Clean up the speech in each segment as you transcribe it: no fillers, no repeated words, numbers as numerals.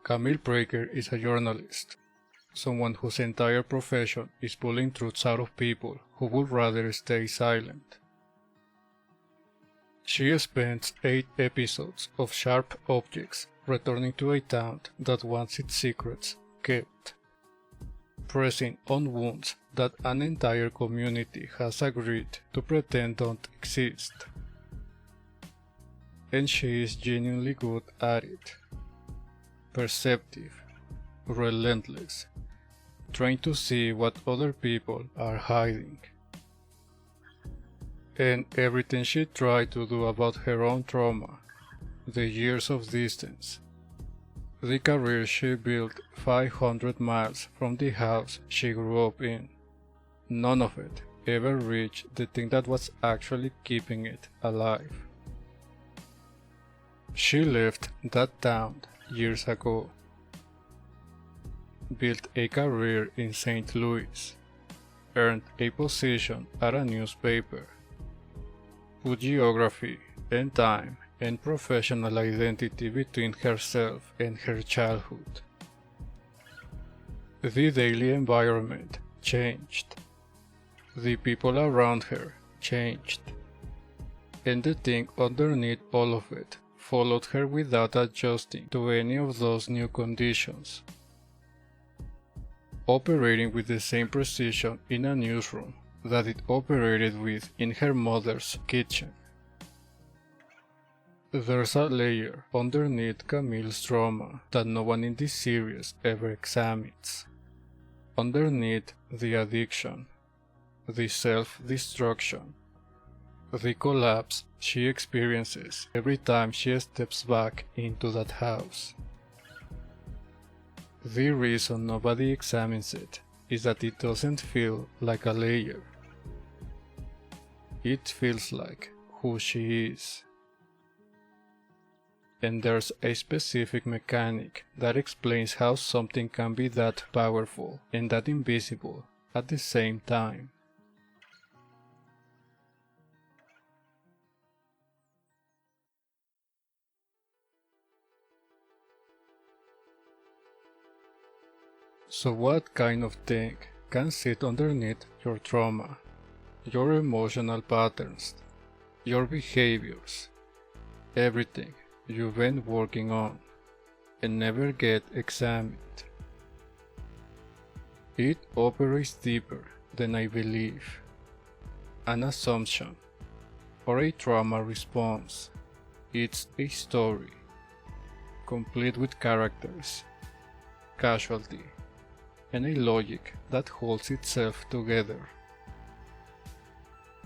Camille Breaker is a journalist, someone whose entire profession is pulling truths out of people who would rather stay silent. She spends 8 episodes of Sharp Objects returning to a town that wants its secrets kept, pressing on wounds that an entire community has agreed to pretend don't exist. And she is genuinely good at it. Perceptive, relentless, trying to see what other people are hiding. And everything she tried to do about her own trauma, the years of distance, the career she built 500 miles from the house she grew up in, none of it ever reached the thing that was actually keeping it alive. She left that town years ago, built a career in St. Louis, earned a position at a newspaper, put geography and time and professional identity between herself and her childhood. The daily environment changed. The people around her changed. And the thing underneath all of it followed her without adjusting to any of those new conditions. Operating with the same precision in a newsroom that it operated with in her mother's kitchen. There's a layer underneath Camille's trauma that no one in this series ever examines. Underneath the addiction, the self-destruction, the collapse she experiences every time she steps back into that house. The reason nobody examines it is that it doesn't feel like a layer. It feels like who she is. And there's a specific mechanic that explains how something can be that powerful and that invisible at the same time. So what kind of thing can sit underneath your trauma, your emotional patterns, your behaviors, everything you've been working on and never get examined? It operates deeper than a belief, an assumption, or a trauma response. It's a story, complete with characters, casualty, and a logic that holds itself together.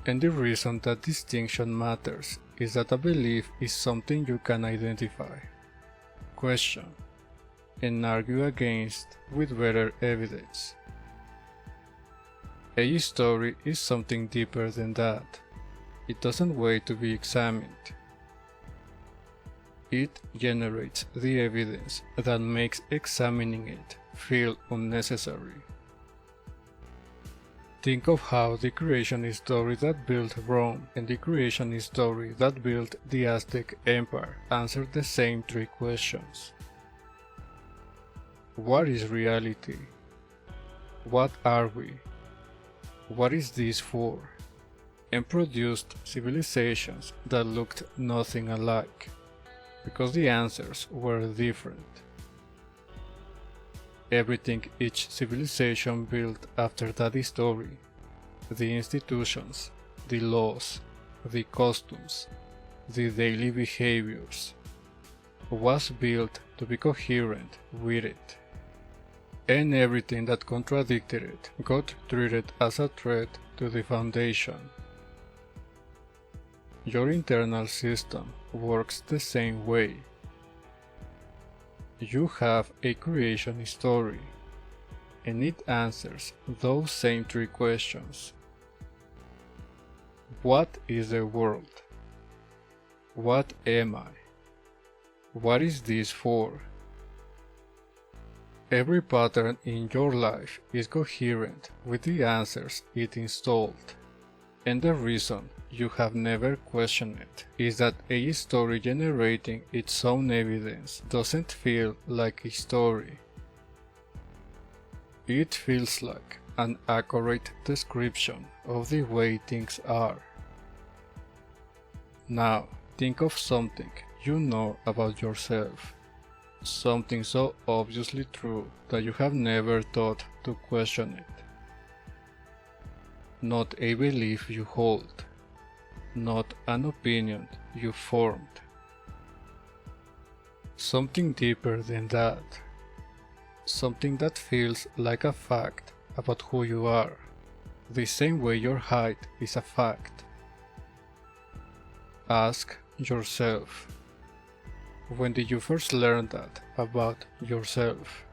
And the reason that distinction matters is that a belief is something you can identify, question, and argue against with better evidence. A story is something deeper than that. It doesn't wait to be examined. It generates the evidence that makes examining it feel unnecessary. Think of how the creation story that built Rome and the creation story that built the Aztec Empire answered the same 3 questions. What is reality? What are we? What is this for? And produced civilizations that looked nothing alike, because the answers were different. Everything each civilization built after that story, the institutions, the laws, the customs, the daily behaviors, was built to be coherent with it. And everything that contradicted it got treated as a threat to the foundation. Your internal system works the same way. You have a creation story, and it answers those same 3 questions. What is the world? What am I? What is this for? Every pattern in your life is coherent with the answers it installed. And the reason you have never questioned it is that a story generating its own evidence doesn't feel like a story. It feels like an accurate description of the way things are. Now, think of something you know about yourself. Something so obviously true that you have never thought to question it. Not a belief you hold, not an opinion you formed. Something deeper than that. Something that feels like a fact about who you are, the same way your height is a fact. Ask yourself, when did you first learn that about yourself?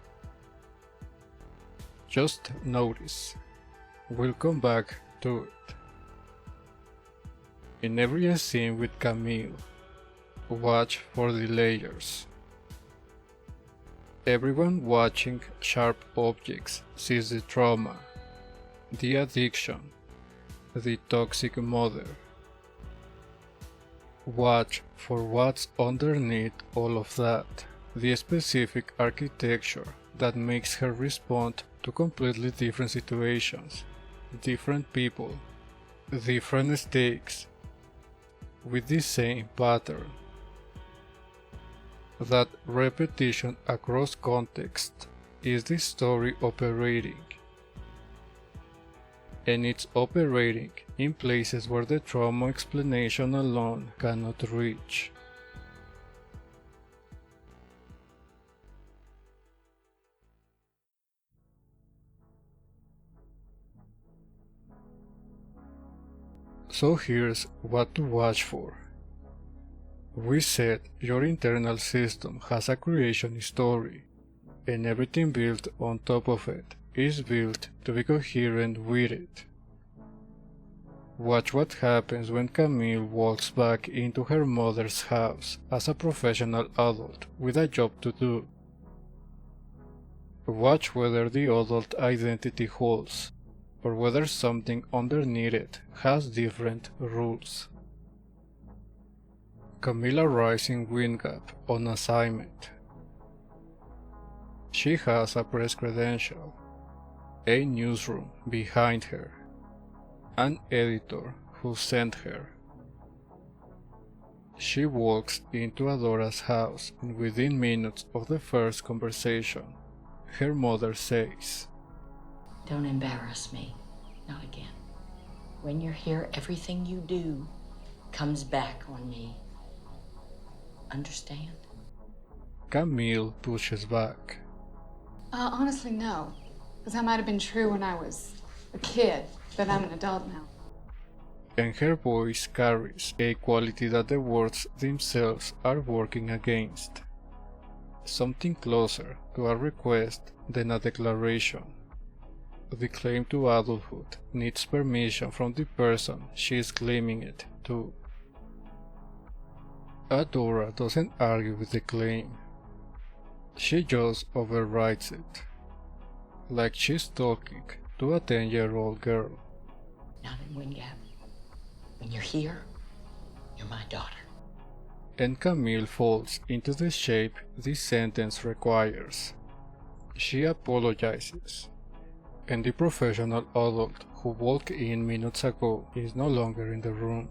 Just notice. We'll come back to it. In every scene with Camille, watch for the layers. Everyone watching sharp objects sees the trauma, the addiction, the toxic mother. Watch for what's underneath all of that, the specific architecture that makes her respond to completely different situations, different people, different stakes, with the same pattern. That repetition across context is the story operating. And it's operating in places where the trauma explanation alone cannot reach. So here's what to watch for. We said your internal system has a creation story, and everything built on top of it is built to be coherent with it. Watch what happens when Camille walks back into her mother's house as a professional adult with a job to do. Watch whether the adult identity holds, or whether something underneath it has different rules. Camille arrives in Wingap on assignment. She has a press credential, a newsroom behind her, an editor who sent her. She walks into Adora's house, and within minutes of the first conversation, her mother says, "Don't embarrass me, not again. When you're here, everything you do comes back on me. Understand?" Camille pushes back. Honestly, no. Because that might have been true when I was a kid, but I'm an adult now. And her voice carries a quality that the words themselves are working against. Something closer to a request than a declaration. The claim to adulthood needs permission from the person she is claiming it to. Adora doesn't argue with the claim. She just overrides it, like she's talking to a 10-year-old girl. Not in Wingap. When you're here, you're my daughter. And Camille falls into the shape this sentence requires. She apologizes, and the professional adult who walked in minutes ago is no longer in the room.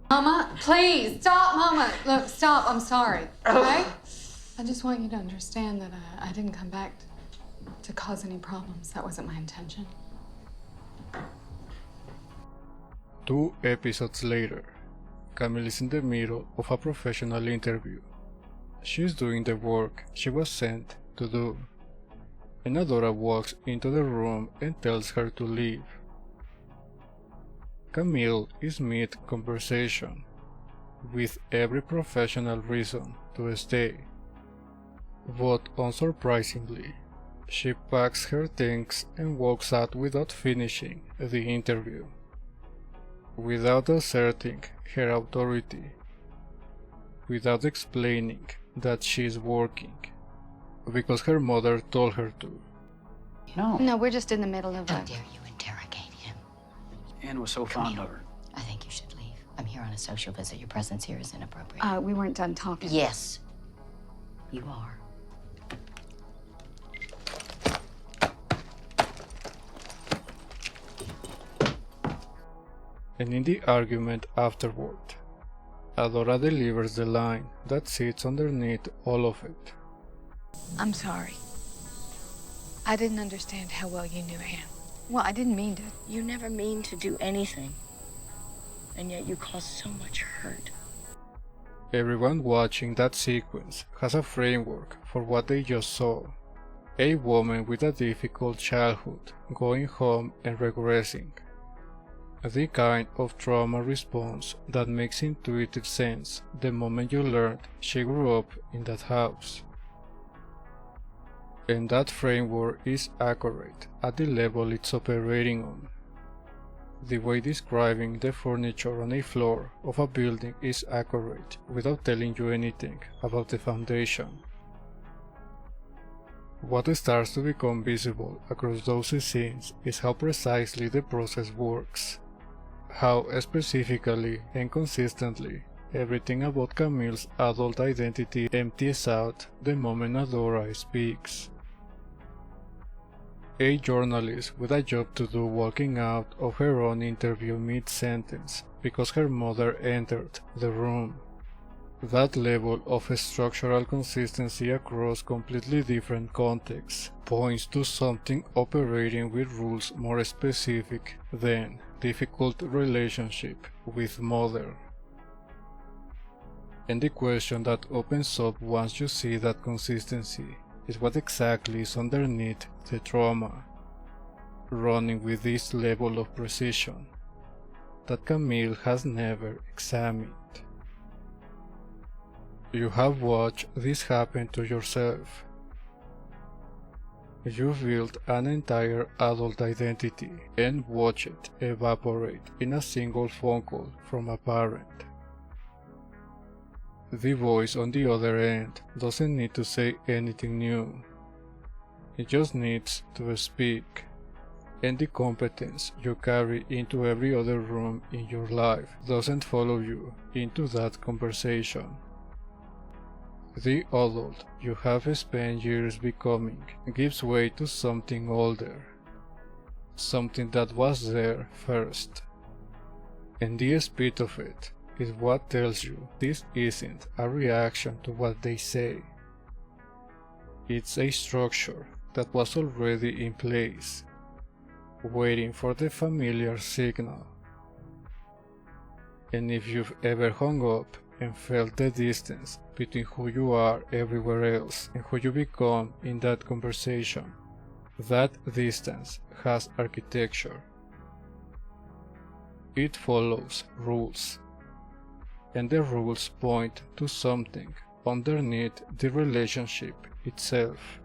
Mama, please, stop, Mama. Look, stop, I'm sorry, okay? I just want you to understand that I didn't come back to cause any problems. That wasn't my intention. 2 episodes later, Camille is in the middle of a professional interview. She's doing the work she was sent to do, and Adora walks into the room and tells her to leave. Camille is mid-conversation, with every professional reason to stay. But unsurprisingly, she packs her things and walks out without finishing the interview, without asserting her authority, without explaining that she's working, because her mother told her to. No. No, we're just in the middle of How a... dare you interrogate him? Anne was so fond of her. I'm here on a social visit. Your presence here is inappropriate. We weren't done talking. Yes, you are. And in the argument afterward, Adora delivers the line that sits underneath all of it. I'm sorry. I didn't understand how well you knew him. Well, I didn't mean to. You never mean to do anything, and yet you cause so much hurt. Everyone watching that sequence has a framework for what they just saw. A woman with a difficult childhood going home and regressing. The kind of trauma response that makes intuitive sense the moment you learned she grew up in that house. And that framework is accurate at the level it's operating on. The way describing the furniture on a floor of a building is accurate without telling you anything about the foundation. What starts to become visible across those scenes is how precisely the process works. How specifically and consistently everything about Camille's adult identity empties out the moment Adora speaks. A journalist with a job to do walking out of her own interview mid-sentence because her mother entered the room. That level of structural consistency across completely different contexts points to something operating with rules more specific than difficult relationship with mother. And the question that opens up once you see that consistency is what exactly is underneath the trauma, running with this level of precision that Camille has never examined. You have watched this happen to yourself. You built an entire adult identity and watch it evaporate in a single phone call from a parent. The voice on the other end doesn't need to say anything new. It just needs to speak, and the competence you carry into every other room in your life doesn't follow you into that conversation. The adult you have spent years becoming gives way to something older, something that was there first, and the speed of it is what tells you this isn't a reaction to what they say. It's a structure that was already in place, waiting for the familiar signal. And if you've ever hung up and felt the distance between who you are everywhere else and who you become in that conversation, that distance has architecture. It follows rules, and the rules point to something underneath the relationship itself.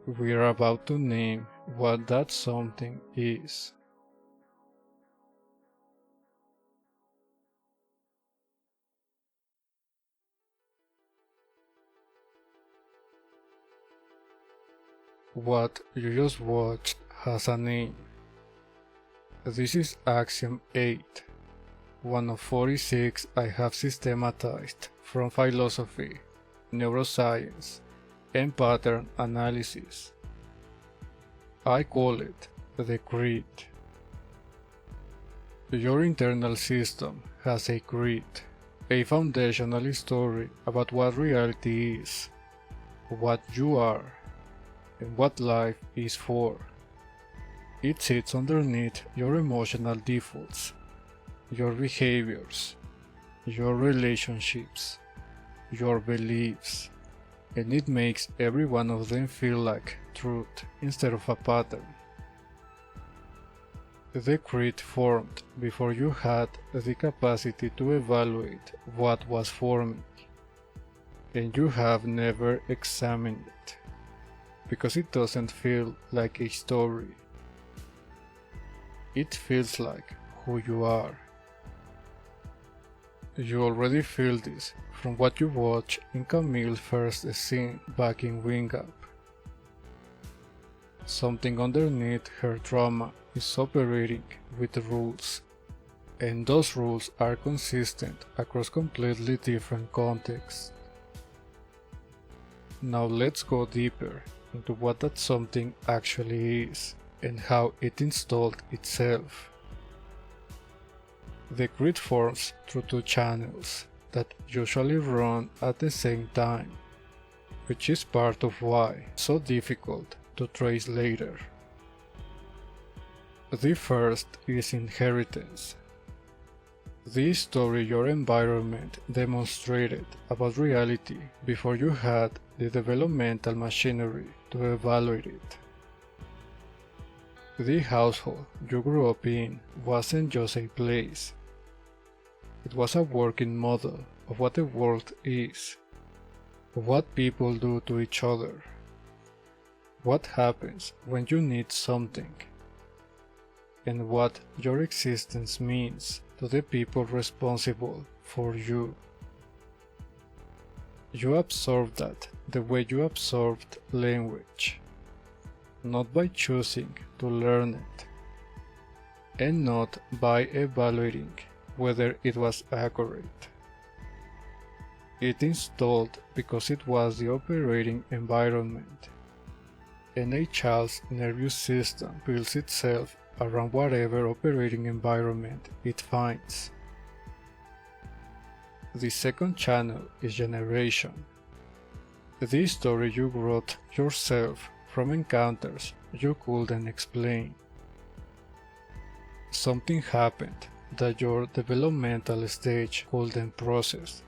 We're about to name what that something is. What you just watched has a name. This is Axiom 8, one of 46 I have systematized from philosophy, neuroscience, and pattern analysis. I call it the creed. Your internal system has a creed, a foundational story about what reality is, what you are, and what life is for. It sits underneath your emotional defaults, your behaviors, your relationships, your beliefs, and it makes every one of them feel like truth instead of a pattern. The creed formed before you had the capacity to evaluate what was forming, and you have never examined it, because it doesn't feel like a story. It feels like who you are. You already feel this from what you watch in Camille's first scene back in Wing Up. Something underneath her trauma is operating with rules, and those rules are consistent across completely different contexts. Now let's go deeper into what that something actually is and how it installed itself. The grid forms through two channels that usually run at the same time, which is part of why it's so difficult to trace later. The first is inheritance. The story your environment demonstrated about reality before you had the developmental machinery to evaluate it. The household you grew up in wasn't just a place. It was a working model of what the world is, of what people do to each other, what happens when you need something, and what your existence means to the people responsible for you. You absorbed that the way you absorbed language, not by choosing to learn it, and not by evaluating whether it was accurate. It installed because it was the operating environment, and a child's nervous system builds itself around whatever operating environment it finds. The second channel is generation. The story you wrote yourself from encounters you couldn't explain. Something happened that your developmental stage couldn't process,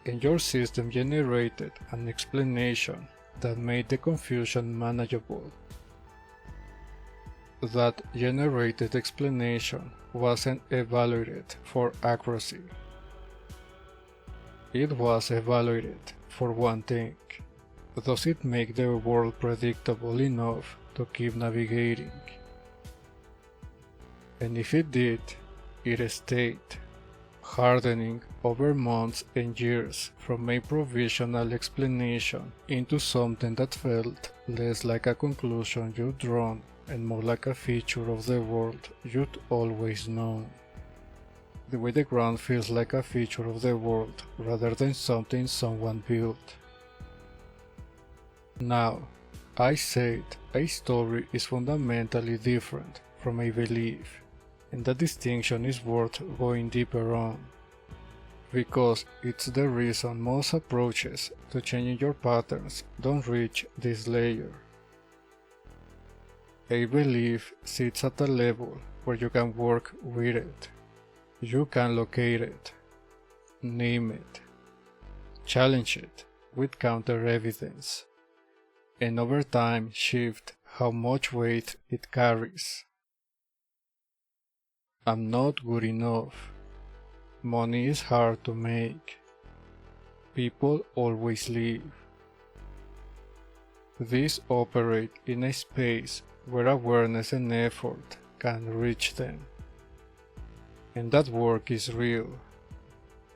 and your system generated an explanation that made the confusion manageable. That generated explanation wasn't evaluated for accuracy. It was evaluated for one thing: does it make the world predictable enough to keep navigating? And if it did, it stayed, hardening over months and years from a provisional explanation into something that felt less like a conclusion you'd drawn and more like a feature of the world you'd always known. The way the ground feels like a feature of the world rather than something someone built. Now, I said a story is fundamentally different from a belief, and that distinction is worth going deeper on, because it's the reason most approaches to changing your patterns don't reach this layer. A belief sits at a level where you can work with it. You can locate it, name it, challenge it with counter evidence, and over time shift how much weight it carries. I'm not good enough. Money is hard to make. People always leave. These operate in a space where awareness and effort can reach them. And that work is real,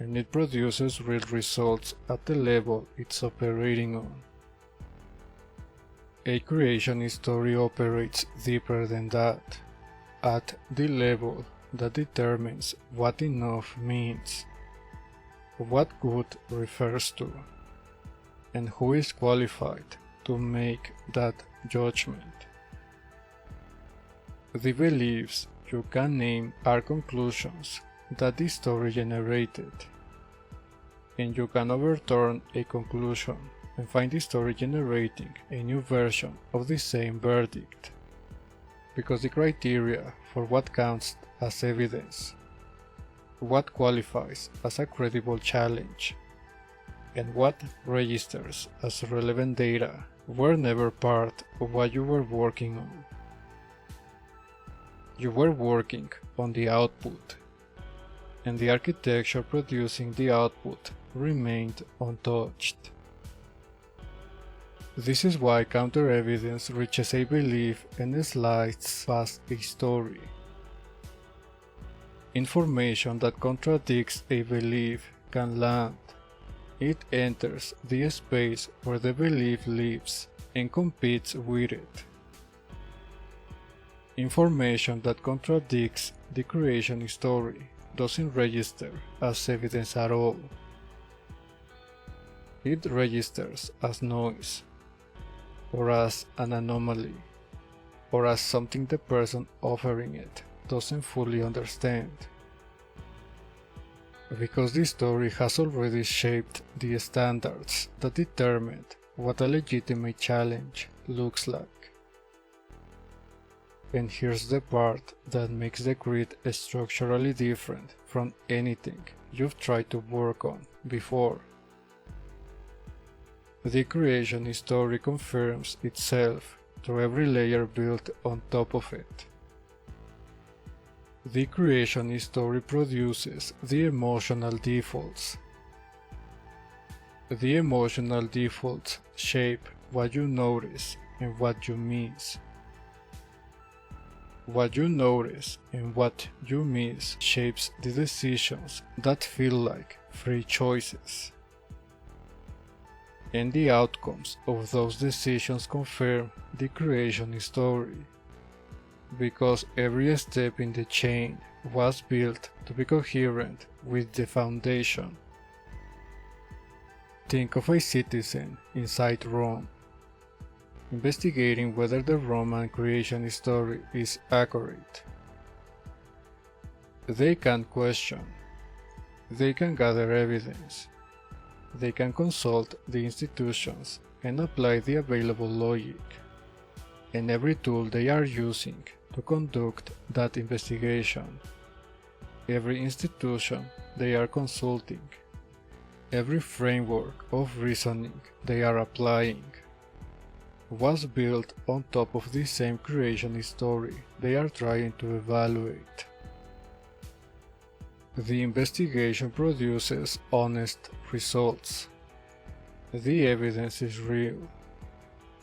and it produces real results at the level it's operating on. A creationist story operates deeper than that, at the level that determines what enough means, what good refers to, and who is qualified to make that judgment. The beliefs you can name are conclusions that the story generated, and you can overturn a conclusion and find the story generating a new version of the same verdict, because the criteria for what counts as evidence, what qualifies as a credible challenge, and what registers as relevant data were never part of what you were working on. You were working on the output, and the architecture producing the output remained untouched. This is why counter-evidence reaches a belief and slides past a story. Information that contradicts a belief can land. It enters the space where the belief lives and competes with it. Information that contradicts the creation story doesn't register as evidence at all. It registers as noise, or as an anomaly, or as something the person offering it doesn't fully understand. Because the story has already shaped the standards that determine what a legitimate challenge looks like. And here's the part that makes the grid structurally different from anything you've tried to work on before. The creation story confirms itself through every layer built on top of it. The creation story produces the emotional defaults. The emotional defaults shape what you notice and what you miss. What you notice and what you miss shapes the decisions that feel like free choices. And the outcomes of those decisions confirm the creation story, because every step in the chain was built to be coherent with the foundation. Think of a citizen inside Rome, investigating whether the Roman creation story is accurate. They can question, they can gather evidence, they can consult the institutions and apply the available logic, and every tool they are using to conduct that investigation, every institution they are consulting, every framework of reasoning they are applying, was built on top of the same creation story they are trying to evaluate. The investigation produces honest results. The evidence is real.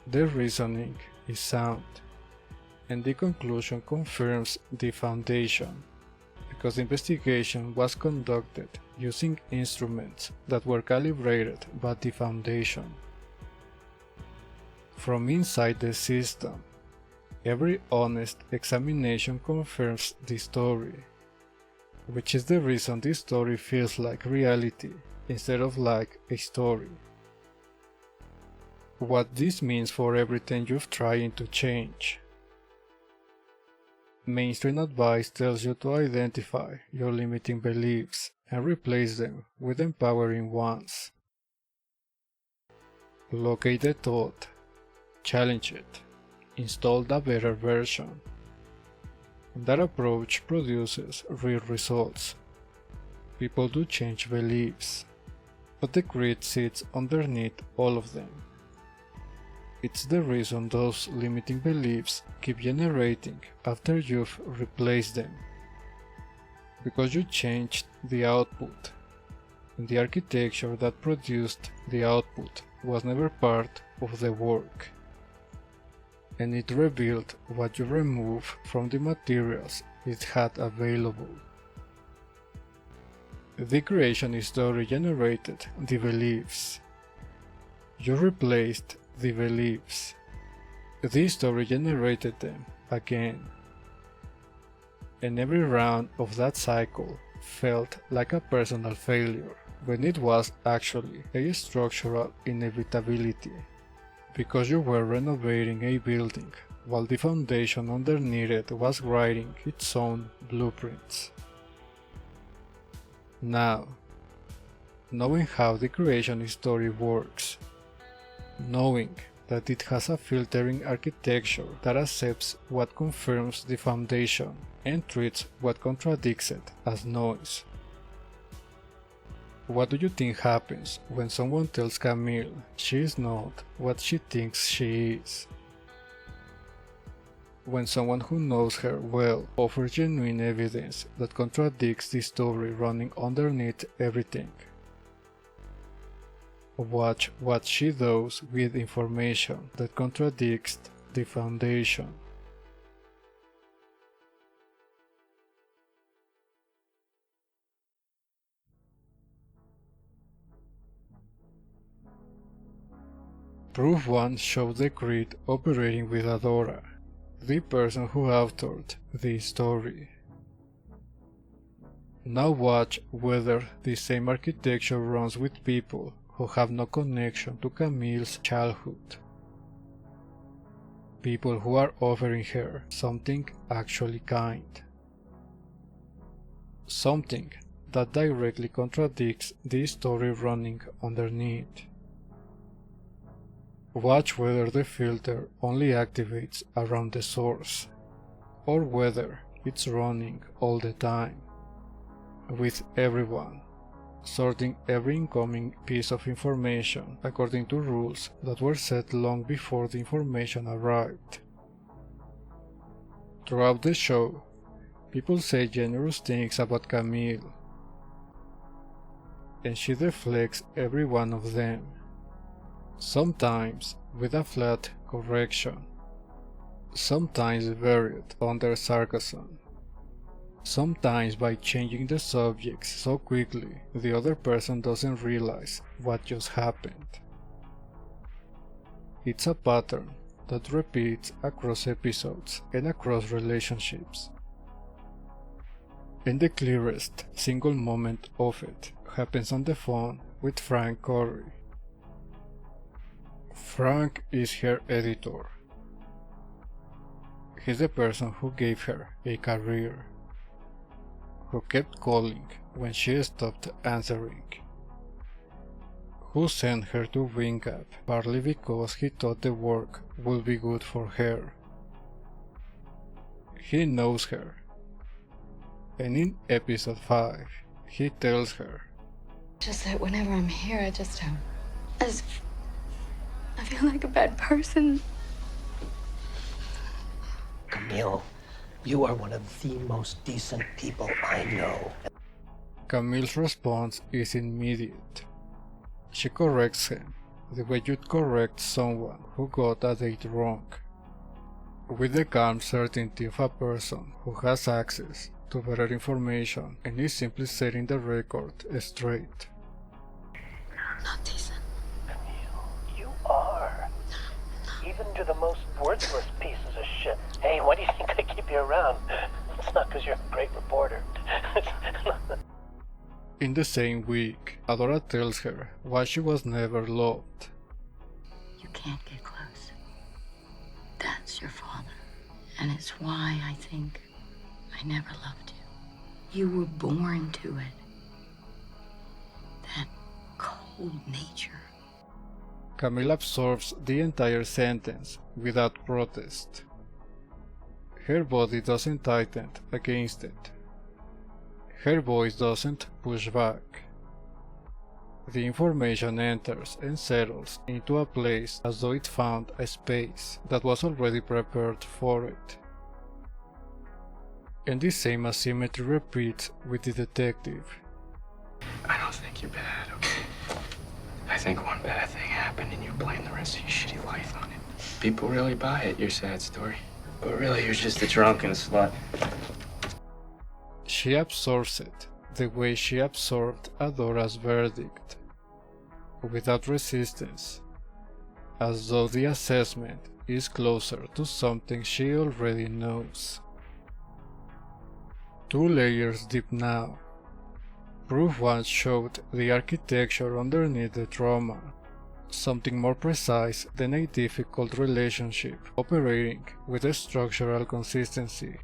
The reasoning is sound. And the conclusion confirms the foundation, because the investigation was conducted using instruments that were calibrated by the foundation. From inside the system, every honest examination confirms the story, which is the reason this story feels like reality instead of like a story. What this means for everything you've tried to change. Mainstream advice tells you to identify your limiting beliefs and replace them with empowering ones. Locate the thought, challenge it, install a better version. That approach produces real results. People do change beliefs, but the grid sits underneath all of them. It's the reason those limiting beliefs keep generating after you've replaced them. Because you changed the output, and the architecture that produced the output was never part of the work. And it revealed what you removed from the materials it had available. The creation story generated the beliefs. You replaced the beliefs. The story generated them again. And every round of that cycle felt like a personal failure, when it was actually a structural inevitability. Because you were renovating a building, while the foundation underneath it was writing its own blueprints. Now, knowing how the creation story works, knowing that it has a filtering architecture that accepts what confirms the foundation and treats what contradicts it as noise. What do you think happens when someone tells Camille she is not what she thinks she is? When someone who knows her well offers genuine evidence that contradicts the story running underneath everything. Watch what she does with information that contradicts the foundation. Proof 1 showed the grid operating with Adora, the person who authored the story. Now watch whether the same architecture runs with people who have no connection to Camille's childhood. People who are offering her something actually kind. Something that directly contradicts the story running underneath. Watch whether the filter only activates around the source, or whether it's running all the time, with everyone, sorting every incoming piece of information according to rules that were set long before the information arrived. Throughout the show, people say generous things about Camille, and she deflects every one of them, sometimes with a flat correction, sometimes buried under sarcasm, sometimes by changing the subjects so quickly the other person doesn't realize what just happened. It's a pattern that repeats across episodes and across relationships. And the clearest single moment of it happens on the phone with Frank Corey. Frank is her editor. He's the person who gave her a career, who kept calling when she stopped answering, who sent her to Wingap partly because he thought the work would be good for her. He knows her, and in episode 5, he tells her, Just that whenever I'm here, I feel like a bad person. Camille, you are one of the most decent people I know. Camille's response is immediate. She corrects him the way you'd correct someone who got a date wrong, with the calm certainty of a person who has access to better information and is simply setting the record straight. Not decent. Camille, you are. Even to the most worthless pieces of shit. Hey, why do you think I keep you around? It's not because you're a great reporter. In the same week, Adora tells her why she was never loved. You can't get close. That's your father. And it's why I think I never loved you. You were born to it. That cold nature. Camille absorbs the entire sentence without protest. Her body doesn't tighten against it. Her voice doesn't push back. The information enters and settles into a place as though it found a space that was already prepared for it. And the same asymmetry repeats with the detective. I don't think you're bad, okay? I think one bad thing happened and you blame the rest of your shitty life on it. People really buy it, your sad story. But really, you're just a drunken slut. She absorbs it the way she absorbed Adora's verdict, without resistance, as though the assessment is closer to something she already knows. 2 layers deep now. Proof 1 showed the architecture underneath the trauma, something more precise than a difficult relationship operating with a structural consistency.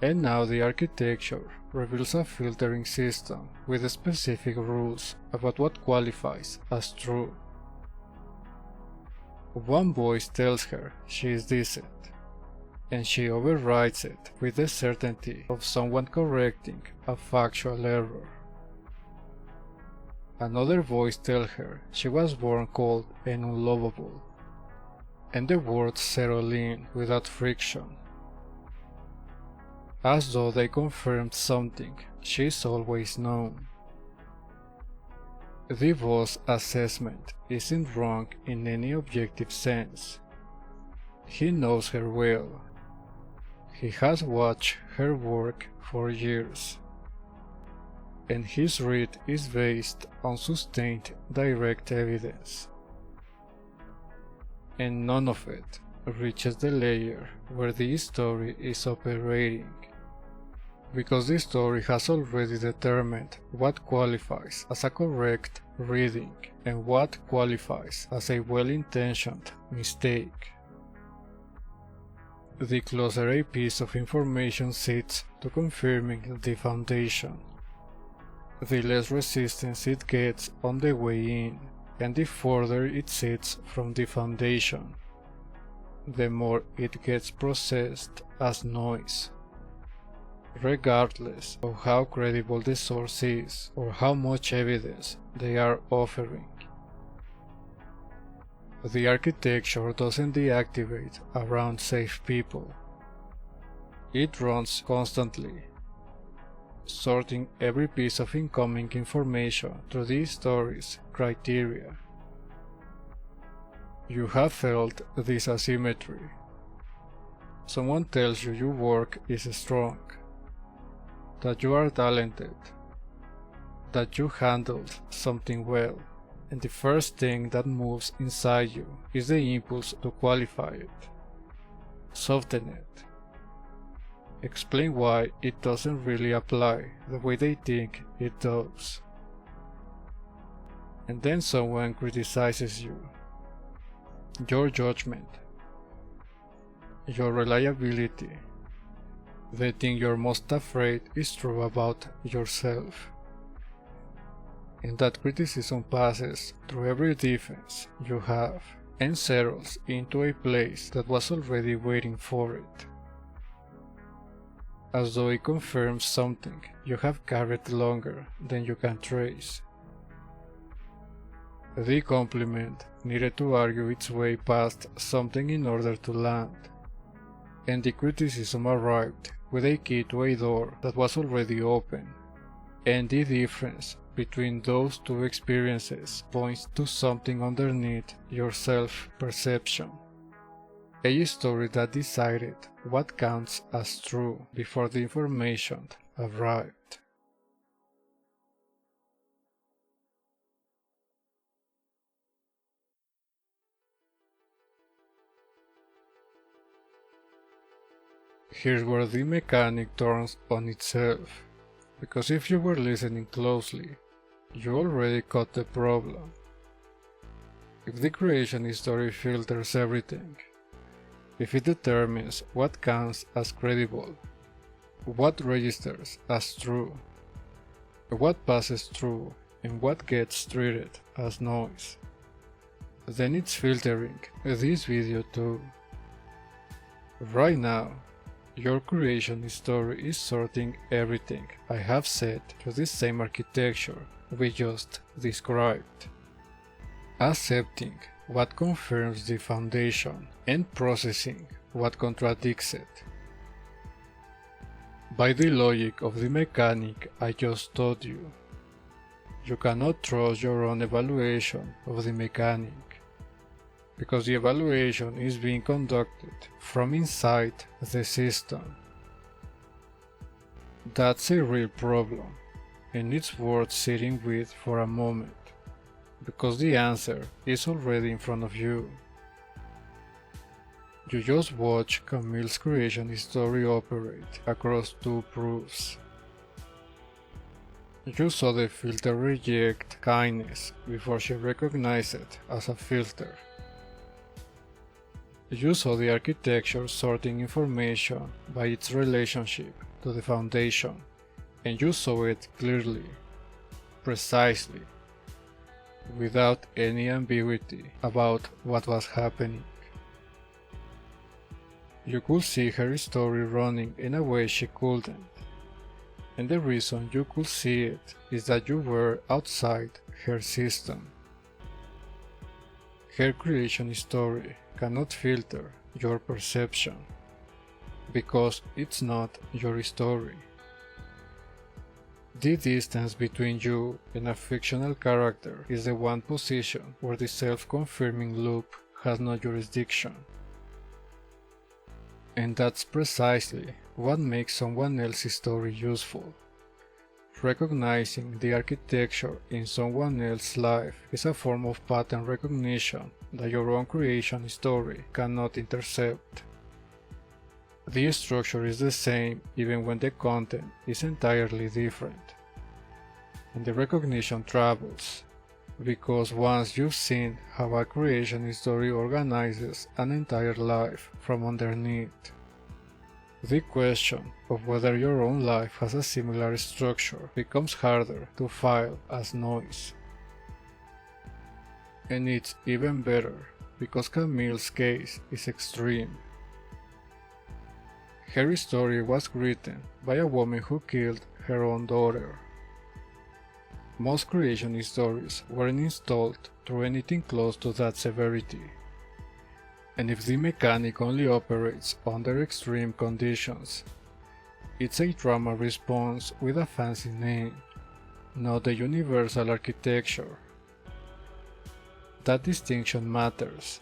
And now the architecture reveals a filtering system with specific rules about what qualifies as true. One voice tells her she is decent, and she overrides it with the certainty of someone correcting a factual error. Another voice tells her she was born cold and unlovable, and the words settle in without friction, as though they confirmed something she's always known. The boss assessment isn't wrong in any objective sense. He knows her well. He has watched her work for years, and his read is based on sustained direct evidence. And none of it reaches the layer where the story is operating, because the story has already determined what qualifies as a correct reading and what qualifies as a well-intentioned mistake. The closer a piece of information sits to confirming the foundation, the less resistance it gets on the way in, and the further it sits from the foundation, the more it gets processed as noise, regardless of how credible the source is or how much evidence they are offering. The architecture doesn't deactivate around safe people. It runs constantly, sorting every piece of incoming information through the story's criteria. You have felt this asymmetry. Someone tells you your work is strong, that you are talented, that you handled something well, and the first thing that moves inside you is the impulse to qualify it, soften it, explain why it doesn't really apply the way they think it does. And then someone criticizes you, your judgment, your reliability, the thing you're most afraid is true about yourself. And that criticism passes through every defense you have and settles into a place that was already waiting for it, as though it confirms something you have carried longer than you can trace. The compliment needed to argue its way past something in order to land, and the criticism arrived with a key to a door that was already open, and the difference between those two experiences points to something underneath your self-perception, a story that decided what counts as true before the information arrived. Here's where the mechanic turns on itself, because if you were listening closely, you already caught the problem. If the creation story filters everything, if it determines what counts as credible, what registers as true, what passes through, and what gets treated as noise, then it's filtering this video too. Right now, your creation story is sorting everything I have said through the same architecture we just described, accepting what confirms the foundation and processing what contradicts it. By the logic of the mechanic I just told you, you cannot trust your own evaluation of the mechanic, because the evaluation is being conducted from inside the system. That's a real problem, and it's worth sitting with for a moment, because the answer is already in front of you. You just watch Camille's creation story operate across two proofs. You saw the filter reject kindness before she recognized it as a filter. You saw the architecture sorting information by its relationship to the foundation, and you saw it clearly, precisely, without any ambiguity about what was happening. You could see her story running in a way she couldn't, and the reason you could see it is that you were outside her system. Her creation story cannot filter your perception, because it's not your story. The distance between you and a fictional character is the one position where the self-confirming loop has no jurisdiction. And that's precisely what makes someone else's story useful. Recognizing the architecture in someone else's life is a form of pattern recognition that your own creation story cannot intercept. The structure is the same even when the content is entirely different. And the recognition travels, because once you've seen how a creation story organizes an entire life from underneath, the question of whether your own life has a similar structure becomes harder to file as noise. And it's even better because Camille's case is extreme. Her story was written by a woman who killed her own daughter. Most creation stories weren't installed through anything close to that severity. And if the mechanic only operates under extreme conditions, it's a trauma response with a fancy name, not the universal architecture. That distinction matters,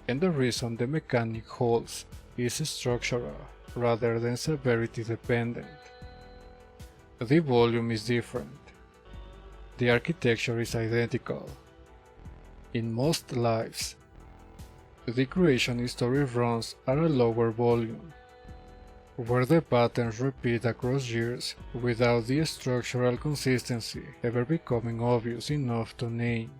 and the reason the mechanic holds is structural rather than severity dependent. The volume is different. The architecture is identical. In most lives, the creation story runs at a lower volume, where the patterns repeat across years without the structural consistency ever becoming obvious enough to name.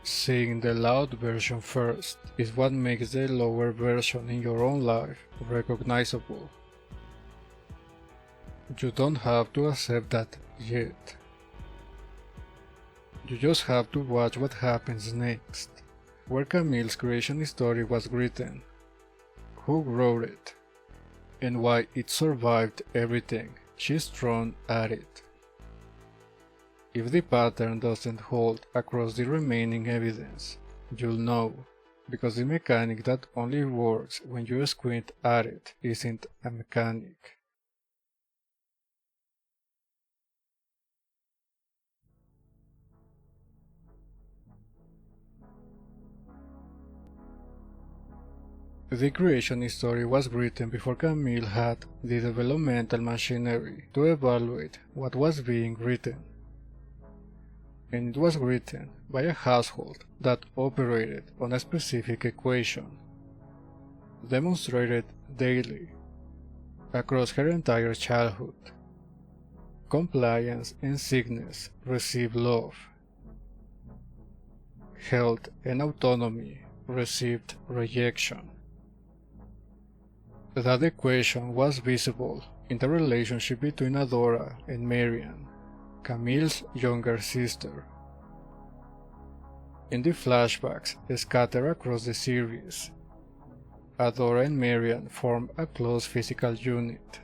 Seeing the loud version first is what makes the lower version in your own life recognizable. You don't have to accept that yet. You just have to watch what happens next. Where Camille's creation story was written, who wrote it, and why it survived everything she's thrown at it. If the pattern doesn't hold across the remaining evidence, you'll know, because the mechanic that only works when you squint at it isn't a mechanic. The creation story was written before Camille had the developmental machinery to evaluate what was being written. And it was written by a household that operated on a specific equation, demonstrated daily, across her entire childhood. Compliance and sickness receive love. Health and autonomy received rejection. That equation was visible in the relationship between Adora and Marian, Camille's younger sister. In the flashbacks scattered across the series, Adora and Marian form a close physical unit.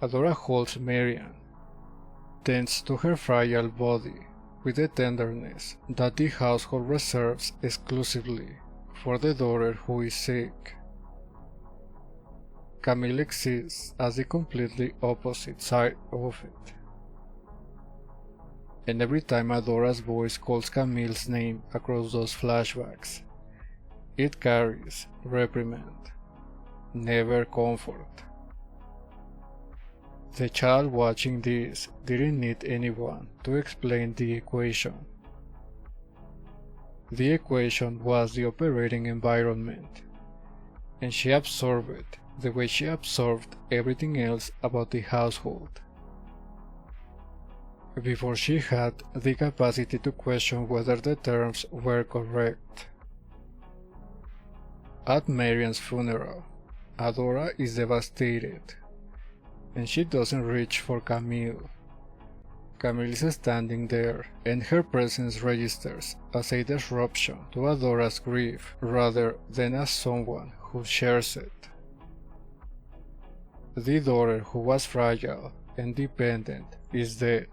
Adora holds Marian, tends to her fragile body with the tenderness that the household reserves exclusively for the daughter who is sick. Camille exists as the completely opposite side of it. And every time Adora's voice calls Camille's name across those flashbacks, it carries reprimand, never comfort. The child watching this didn't need anyone to explain the equation. The equation was the operating environment, and she absorbed it the way she absorbed everything else about the household. Before she had the capacity to question whether the terms were correct. At Marian's funeral, Adora is devastated, and she doesn't reach for Camille. Camille is standing there, and her presence registers as a disruption to Adora's grief rather than as someone who shares it. The daughter who was fragile and dependent is dead,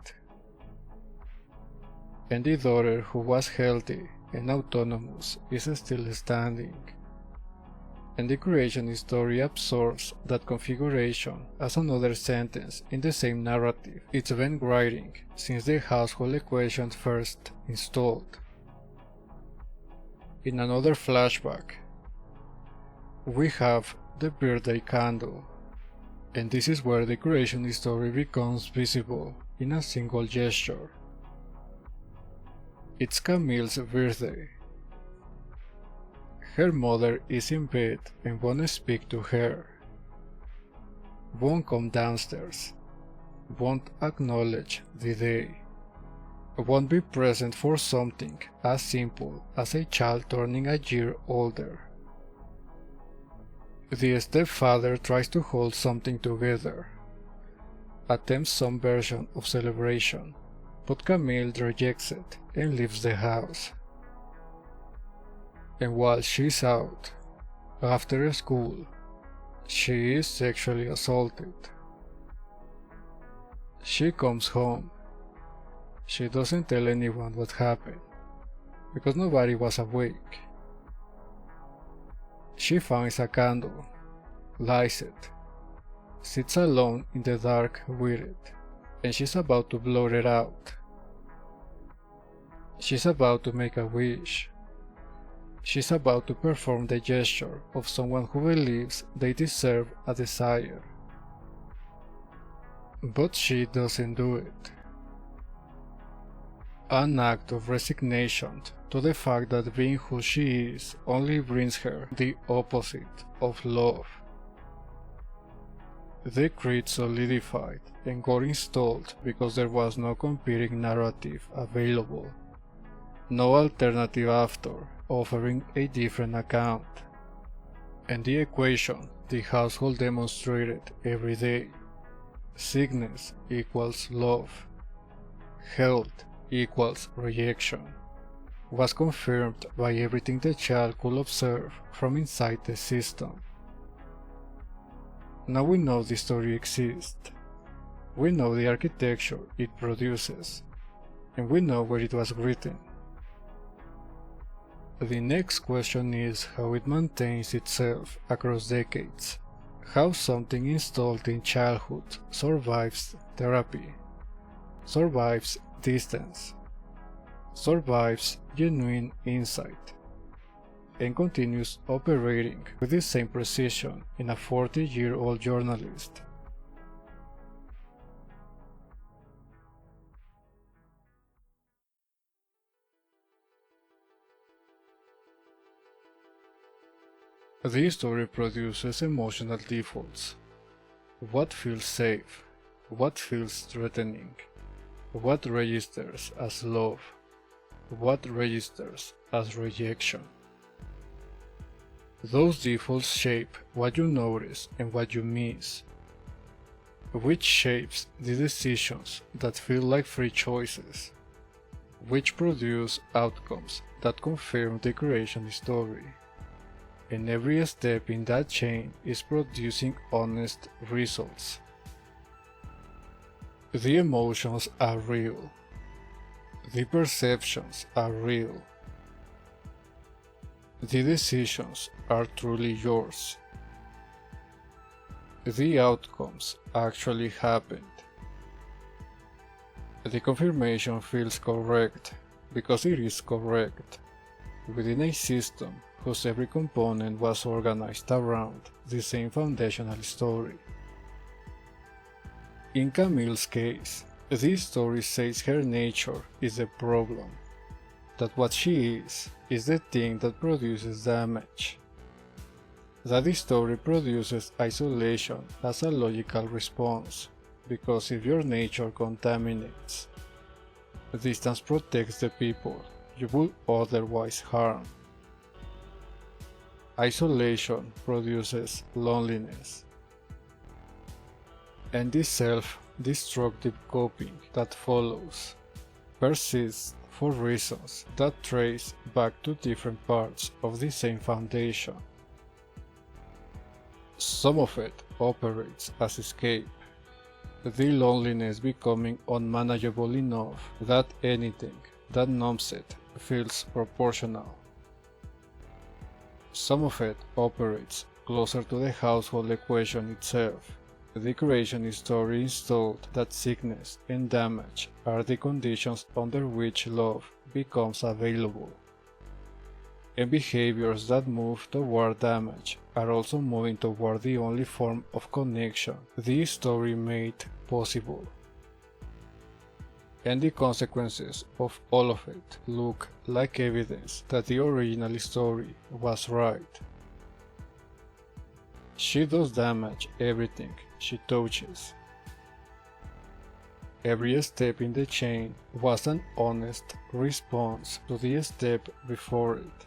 and the daughter who was healthy and autonomous is still standing. And the creation story absorbs that configuration as another sentence in the same narrative it's been writing since the household equation first installed. In another flashback, we have the birthday candle, and this is where the creation story becomes visible in a single gesture. It's Camille's birthday. Her mother is in bed and won't speak to her, won't come downstairs, won't acknowledge the day, won't be present for something as simple as a child turning a year older. The stepfather tries to hold something together, attempts some version of celebration, but Camille rejects it and leaves the house. And while she's out, after school, she is sexually assaulted. She comes home. She doesn't tell anyone what happened, because nobody was awake. She finds a candle, lights it, sits alone in the dark with it, and she's about to blow it out. She's about to make a wish. She's about to perform the gesture of someone who believes they deserve a desire. But she doesn't do it. An act of resignation to the fact that being who she is only brings her the opposite of love. The creed solidified and got installed because there was no competing narrative available, no alternative after offering a different account. And the equation the household demonstrated every day: sickness equals love, health equals rejection, was confirmed by everything the child could observe from inside the system. Now we know the story exists, we know the architecture it produces, and we know where it was written. The next question is how it maintains itself across decades, how something installed in childhood survives therapy, survives distance, survives genuine insight, and continues operating with the same precision in a 40-year-old journalist. The story produces emotional defaults. What feels safe? What feels threatening? What registers as love? What registers as rejection? Those defaults shape what you notice and what you miss, which shapes the decisions that feel like free choices, which produce outcomes that confirm the creation story. And every step in that chain is producing honest results. The emotions are real. The perceptions are real. The decisions are truly yours. The outcomes actually happened. The confirmation feels correct because it is correct within a system whose every component was organized around the same foundational story. In Camille's case, this story says her nature is the problem, that what she is the thing that produces damage, that the story produces isolation as a logical response, because if your nature contaminates, distance protects the people you would otherwise harm. Isolation produces loneliness, and the self-destructive coping that follows persists for reasons that trace back to different parts of the same foundation. Some of it operates as escape, the loneliness becoming unmanageable enough that anything that numbs it feels proportional. Some of it operates closer to the household equation itself, the creation story installed that sickness and damage are the conditions under which love becomes available. And behaviors that move toward damage are also moving toward the only form of connection the story made possible. and the consequences of all of it look like evidence that the original story was right. She does damage everything she touches. Every step in the chain was an honest response to the step before it,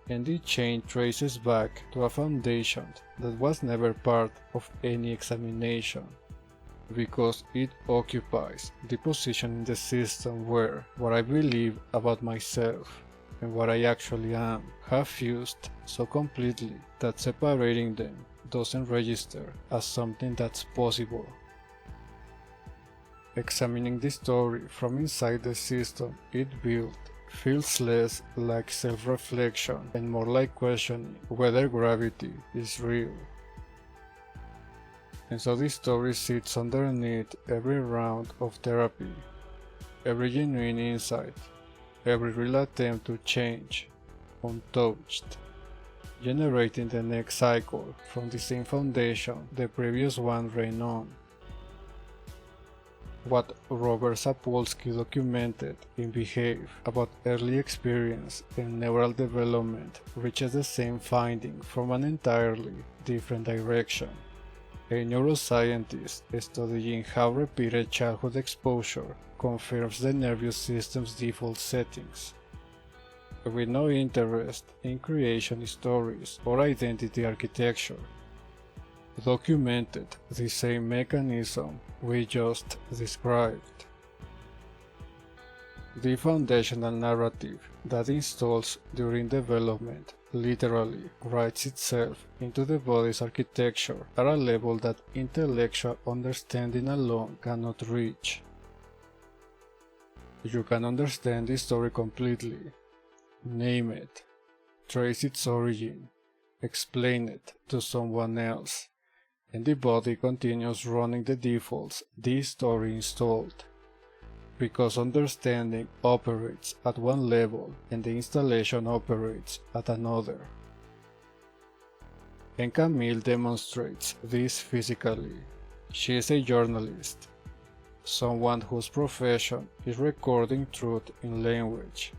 and the chain traces back to a foundation that was never part of any examination, because it occupies the position in the system where what I believe about myself and what I actually am have fused so completely that separating them doesn't register as something that's possible. Examining the story from inside the system it built feels less like self-reflection and more like questioning whether gravity is real. And so the story sits underneath every round of therapy, every genuine insight, every real attempt to change, untouched, generating the next cycle from the same foundation the previous one ran on. What Robert Sapolsky documented in Behave about early experience and neural development reaches the same finding from an entirely different direction. A neuroscientist studying how repeated childhood exposure confirms the nervous system's default settings. With no interest in creation stories or identity architecture, documented the same mechanism we just described. The foundational narrative that installs during development literally writes itself into the body's architecture at a level that intellectual understanding alone cannot reach. You can understand the story completely, name it, trace its origin, explain it to someone else, and the body continues running the defaults this story installed, because understanding operates at one level and the installation operates at another. And Camille demonstrates this physically. She is a journalist, someone whose profession is recording truth in language.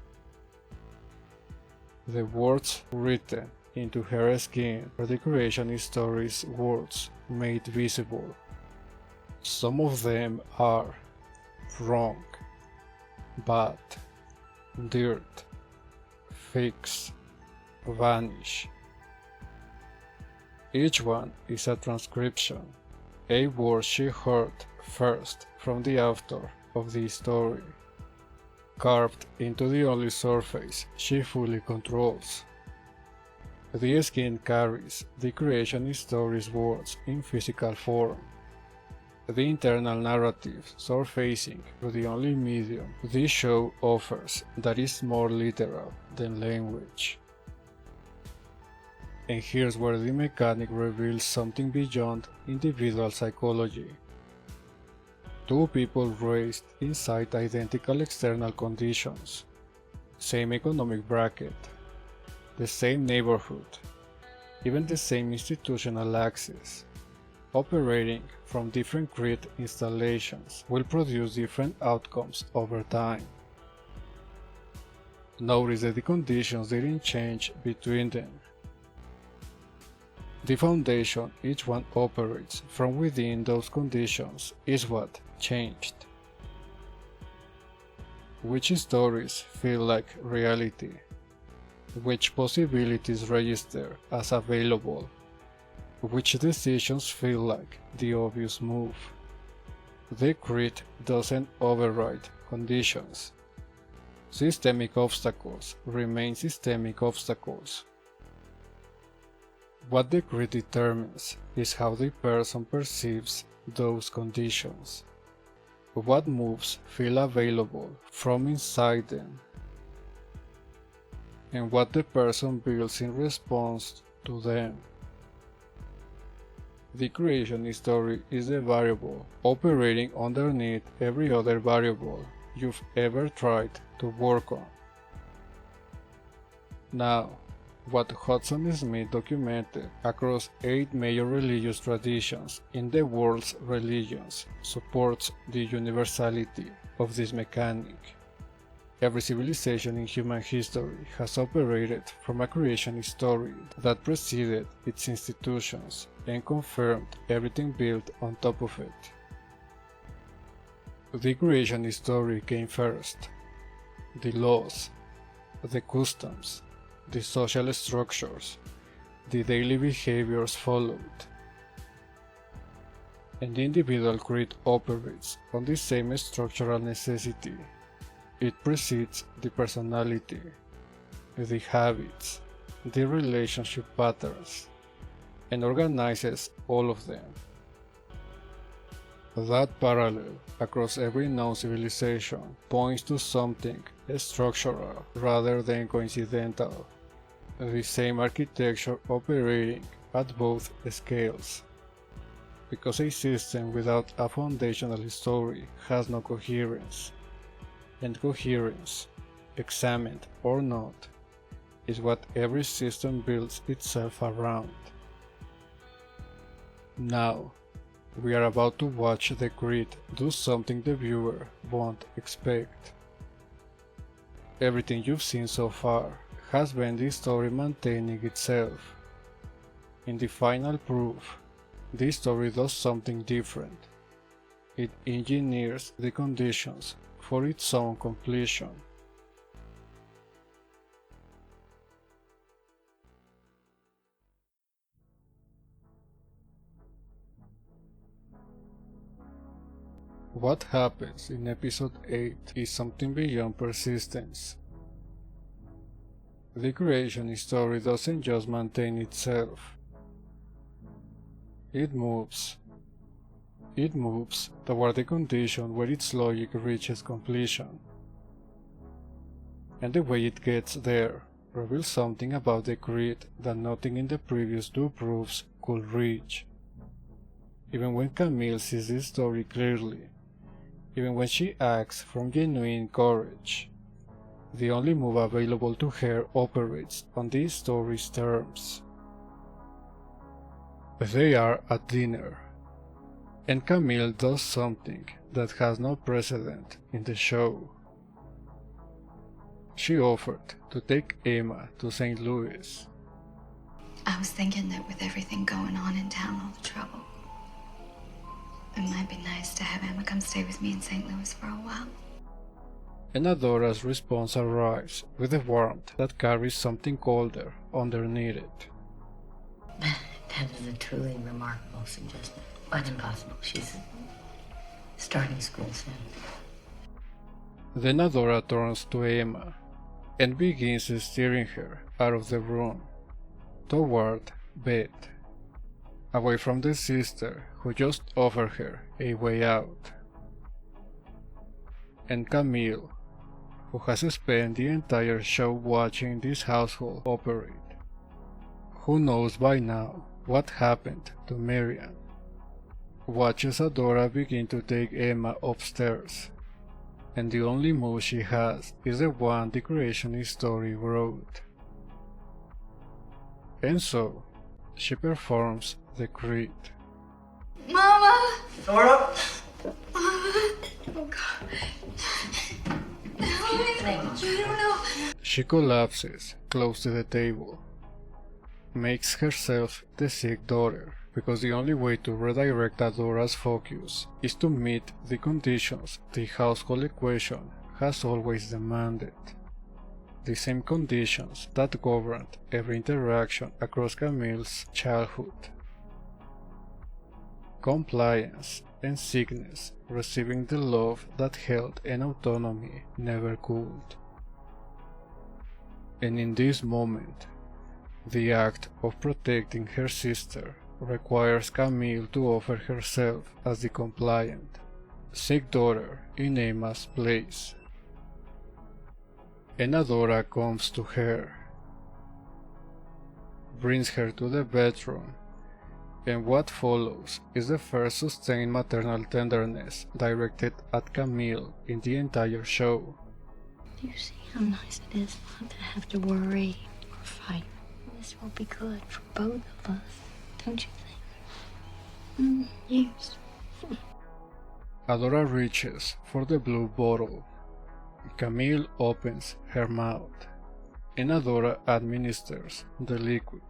The words written into her skin are the creation story's words made visible. Some of them are wrong, bad, dirt, fix, vanish. Each one is a transcription, a word she heard first from the author of the story, carved into the only surface she fully controls. The skin carries the creation story's words in physical form, the internal narrative surfacing through the only medium this show offers that is more literal than language. And here's where the mechanic reveals something beyond individual psychology. Two people raised inside identical external conditions, same economic bracket, the same neighborhood, even the same institutional access, operating from different grid installations will produce different outcomes over time. Notice that the conditions didn't change between them. The foundation each one operates from within those conditions is what changed. Which stories feel like reality? Which possibilities register as available? Which decisions feel like the obvious move? The grid doesn't override conditions. Systemic obstacles remain systemic obstacles. What the grid determines is how the person perceives those conditions. What moves feel available from inside them, and what the person builds in response to them. The creation story is the variable operating underneath every other variable you've ever tried to work on. Now, what Hudson Smith documented across 8 major religious traditions in the world's religions supports the universality of this mechanic. Every civilization in human history has operated from a creation story that preceded its institutions and confirmed everything built on top of it. The creation story came first. The laws, the customs, the social structures, the daily behaviors followed. And the individual creed operates on the same structural necessity. It precedes the personality, the habits, the relationship patterns, and organizes all of them. That parallel across every known civilization points to something structural rather than coincidental, the same architecture operating at both scales. Because a system without a foundational story has no coherence, and coherence, examined or not, is what every system builds itself around. Now, we are about to watch the grid do something the viewer won't expect. Everything you've seen so far has been the story maintaining itself. In the final proof, this story does something different. It engineers the conditions for its own completion. What happens in episode 8 is something beyond persistence. The creation story doesn't just maintain itself. It moves. It moves toward the condition where its logic reaches completion. And the way it gets there reveals something about the grid that nothing in the previous two proofs could reach. Even when Camille sees this story clearly, even when she acts from genuine courage, the only move available to her operates on this story's terms. They are at dinner, and Camille does something that has no precedent in the show. She offered to take Emma to St. Louis. I was thinking that with everything going on in town, all the trouble, it might be nice to have Emma come stay with me in St. Louis for a while. And Adora's response arrives with a warmth that carries something colder underneath it. That is a truly remarkable suggestion, but impossible. She's starting school soon. Then Adora turns to Emma and begins steering her out of the room, toward bed, away from the sister who just offered her a way out. And Camille, who has spent the entire show watching this household operate, who knows by now what happened to Marian, watches Adora begin to take Emma upstairs, and the only move she has is the one the creation story wrote. And so, she performs the creed. Mama! Dora? Oh, God. I don't know. She collapses close to the table, makes herself the sick daughter, because the only way to redirect Adora's focus is to meet the conditions the household equation has always demanded. The same conditions that governed every interaction across Camille's childhood. Compliance and sickness receiving the love that health and autonomy never could. And in this moment, the act of protecting her sister requires Camille to offer herself as the compliant, sick daughter in Emma's place. And Adora comes to her, brings her to the bedroom, and what follows is the first sustained maternal tenderness directed at Camille in the entire show. Do you see how nice it is not to have to worry or fight? This will be good for both of us, don't you think? Yes. Adora reaches for the blue bottle. Camille opens her mouth, and Adora administers the liquid.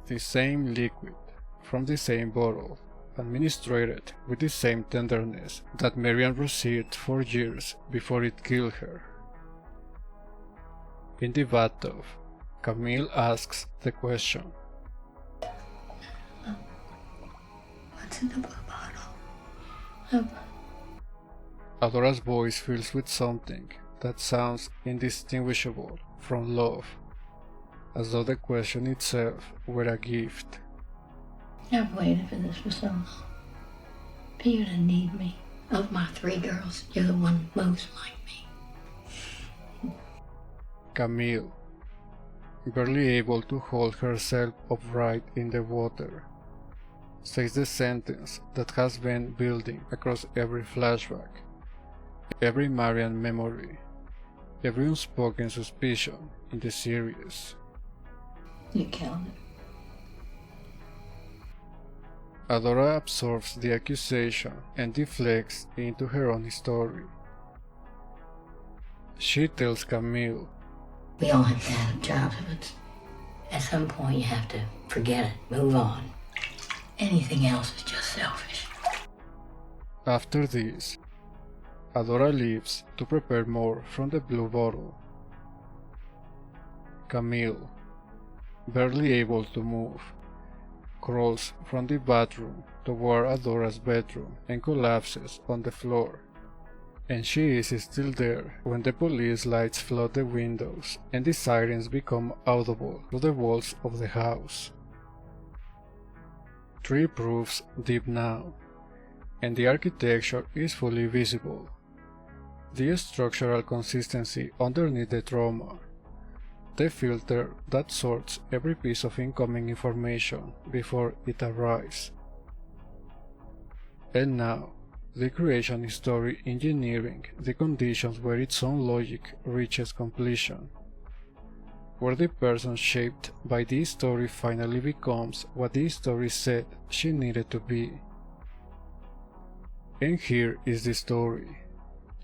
The same liquid, from the same bottle, administered with the same tenderness that Marian received for years before it killed her. In the bathtub, Camille asks the question. What's in the blue bottle? Adora's voice fills with something that sounds indistinguishable from love, as though the question itself were a gift. I've waited for this for so long. For you to need me. Of my 3 girls, you're the one most like me. Camille, barely able to hold herself upright in the water, says the sentence that has been building across every flashback, every Marian memory, every unspoken suspicion in the series. You killed him. Adora absorbs the accusation and deflects into her own story. She tells Camille, We all have bad childhoods. At some point you have to forget it, move on. Anything else is just selfish. After this, Adora leaves to prepare more from the blue bottle. Camille, barely able to move, crawls from the bathroom toward Adora's bedroom and collapses on the floor. And she is still there when the police lights flood the windows and the sirens become audible to the walls of the house. 3 roofs deep now, and the architecture is fully visible. The structural consistency underneath the trauma, the filter that sorts every piece of incoming information before it arrives. And now, the creation story engineering the conditions where its own logic reaches completion, where the person shaped by this story finally becomes what this story said she needed to be. And here is the story.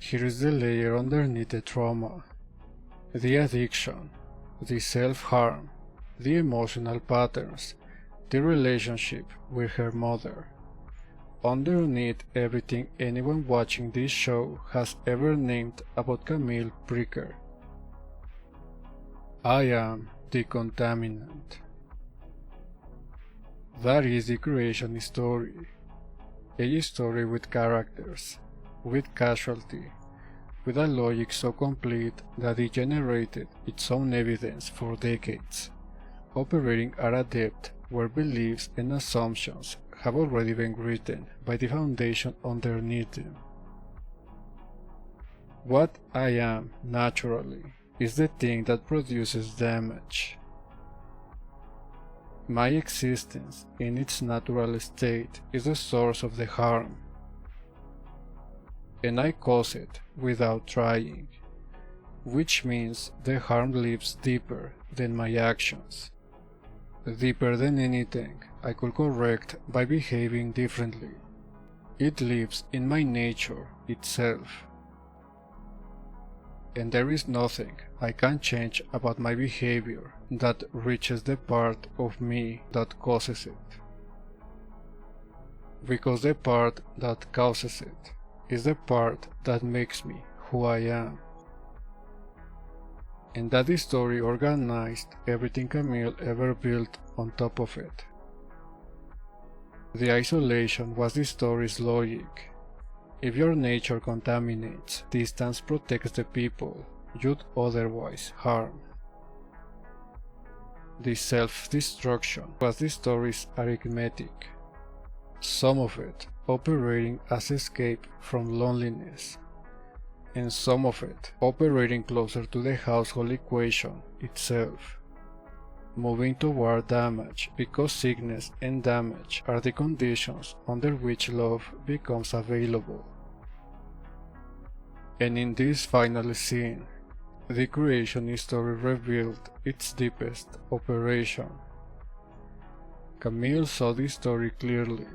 Here is the layer underneath the trauma, the addiction, the self-harm, the emotional patterns, the relationship with her mother. Underneath everything anyone watching this show has ever named about Camille Pricker. I am the contaminant. That is the creation story. A story with characters, with casualty, with a logic so complete that it generated its own evidence for decades, operating at a depth where beliefs and assumptions have already been written by the foundation underneath them. What I am, naturally, is the thing that produces damage. My existence in its natural state is the source of the harm, and I cause it without trying, which means the harm lives deeper than my actions, deeper than anything I could correct by behaving differently. It lives in my nature itself, and there is nothing I can change about my behavior that reaches the part of me that causes it, because the part that causes it is the part that makes me who I am. And that story organized everything Camille ever built on top of it. The isolation was the story's logic. If your nature contaminates, distance protects the people you'd otherwise harm. The self-destruction was the story's arithmetic, some of it operating as escape from loneliness, and some of it operating closer to the household equation itself, moving toward damage because sickness and damage are the conditions under which love becomes available. And in this final scene, the creation story revealed its deepest operation. Camille saw the story clearly.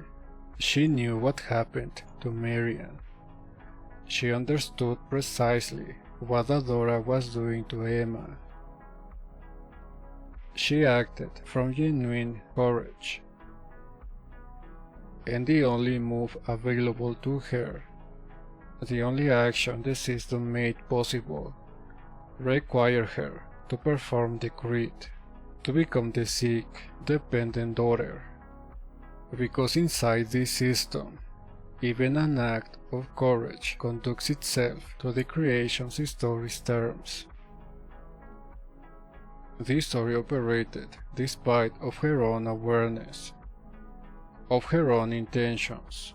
She knew what happened to Marian. she understood precisely what Adora was doing to Emma. She acted from genuine courage, and the only move available to her, the only action the system made possible, required her to perform the creed, to become the sick, dependent daughter. Because inside this system, even an act of courage conducts itself to the creation's story's terms. This story operated despite of her own awareness, of her own intentions.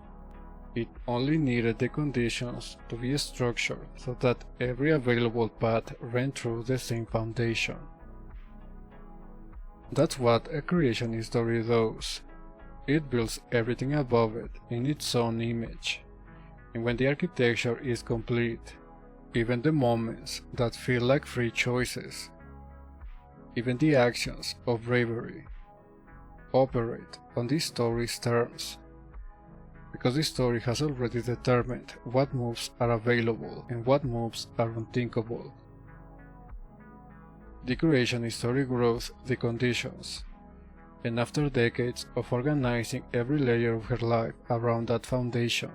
It only needed the conditions to be structured so that every available path ran through the same foundation. That's what a creation story does. It builds everything above it in its own image, and when the architecture is complete, even the moments that feel like free choices, even the actions of bravery, operate on the story's terms, because the story has already determined what moves are available and what moves are unthinkable. The creation story grows the conditions, and after decades of organizing every layer of her life around that foundation,